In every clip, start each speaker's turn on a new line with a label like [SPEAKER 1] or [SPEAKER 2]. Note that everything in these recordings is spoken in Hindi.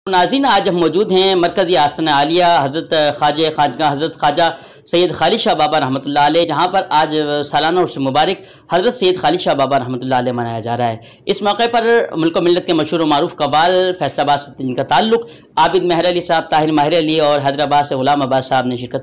[SPEAKER 1] नाज़रीन, आज हम मौजूद हैं मरकज़ी आस्ताना आलिया हज़रत खाजा हज़रत ख्वाजा सैयद खालिद शाह बाबा रहमतुल्लाह अलैह, जहाँ पर आज सालाना उर्स मुबारक हज़रत सैयद खालिद शाह बाबा रहमतुल्लाह अलैह मनाया जा रहा है। इस मौके पर मुल्क मिल्लत के मशहूर व मारूफ कबाल फैसलाबाद से जिनका ताल्लुक आबिद महर अली साहब, ताहिर महर अली और हैदराबाद से गुलाम अब्बास साहब ने शिरकत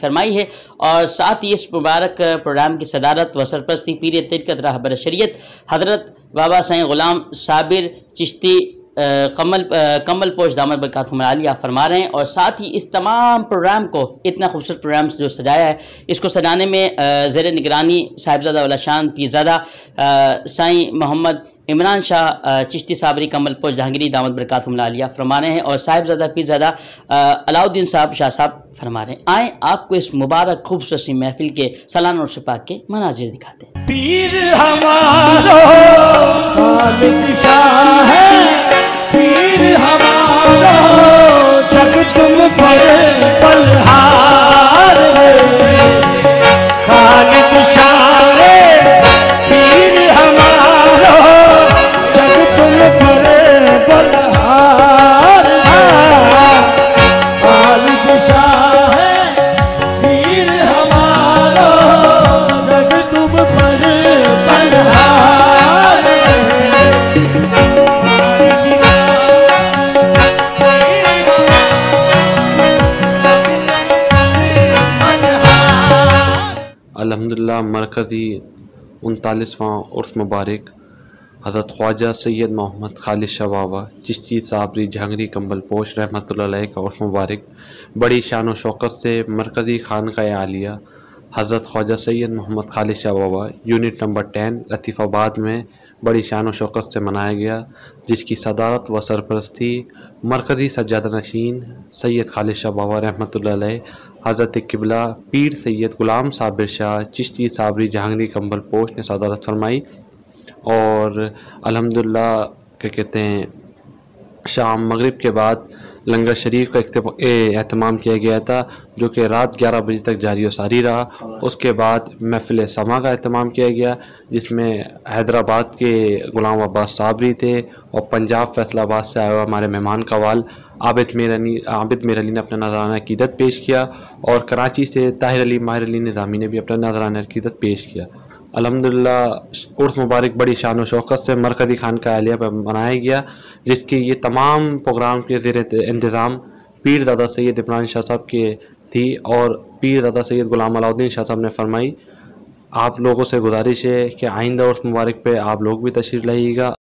[SPEAKER 1] फरमाई है। और साथ ही इस मुबारक प्रोग्राम की सदारत व सरपरस्ती पीर तरीक़त रहबर शरीयत हज़रत बाबा सैयद गुलाम साबिर चिश्ती कमल पोश दामद बरकातुहुम आलिया फरमा रहे हैं। और साथ ही इस तमाम प्रोग्राम को, इतना खूबसूरत प्रोग्राम जो सजाया है, इसको सजाने में ज़ेर निगरानी साहिबजादा वाला शान पीरज़ादा साईं मोहम्मद इमरान शाह चिश्ती साबरी कमल पोश जहांगीरी दामद बरकातुहुम आलिया फरमा रहे हैं। और साहिबजादा पीरज़ादा अलाउद्दीन साहब शाह साहब फरमा रहे हैं। आए आपको इस मुबारक खूबसूरत सी महफिल के सालाना उर्स पाक के मनाजिर दिखाते हैं।
[SPEAKER 2] पीर हमारो खालिद शाह है, पीर हमारो जग तुम पर बलहार है। खालिद शाह है, पीर हमारो जग तुम पर बलहार है। खालिद शाह है, पीर हमारो जग तुम पर बलहार है।
[SPEAKER 3] अल्हम्दुलिल्लाह मरकज़ी 39वां उर्स मुबारक हज़रत ख्वाजा सैयद मोहम्मद खालिद शाह बाबा चिश्ती साबरी जहांगीरी कम्बल पोश रहमतुल्लाह अलैह का उर्स मुबारक बड़ी शान व शौकत से मरकज़ी खानक़ाह आलिया हज़रत ख्वाजा सैयद मोहम्मद खालिद शाह बाबा यूनिट नंबर 10 लतीफ़ाबाद में बड़ी शान व शौकत से मनाया गया, जिसकी सदारत व सरपरस्ती मरकज़ी सज्जादा नशीन सैयद खालिद शाह बाबा रहमतुल्लाह अलैह हज़रत क़िबला पीर सैयद गुलाम साबिर शाह चिश्ती साबरी जहांगीरी कम्बल पोश ने सदारत फरमाई। और अल्हम्दुलिल्लाह क्या कहते हैं, शाम मगरिब के बाद लंगर शरीफ का एहतमाम किया गया था, जो कि रात 11 बजे तक जारी व सारी रहा। उसके बाद महफिल समा का एहतमाम किया गया, जिसमें हैदराबाद के गुलाम अब्बास साबरी थे और पंजाब फैसलाबाद से आए हुए हमारे मेहमान कवाल आबिद मेर अली ने अपना नजराना अकीदत पेश किया। और कराची से ताहिर अली माहिर अली निज़ामी ने भी अपना नजराना अकीदत पेश किया। अल्हम्दुलिल्लाह उर्स मुबारक बड़ी शान व शौकत से मरकज़ी खानक़ाह आलिया पर मनाया गया, जिसके ये तमाम प्रोग्राम के ज़ेर इंतज़ाम पीरज़ादा सैयद इमरान शाह साहब के थी और पीरज़ादा सैयद गुलाम अलाउद्दीन शाह साहब ने फरमाई। आप लोगों से गुजारिश है कि आइंदा उर्स मुबारक पे आप लोग भी तशरीफ़ लाइएगा।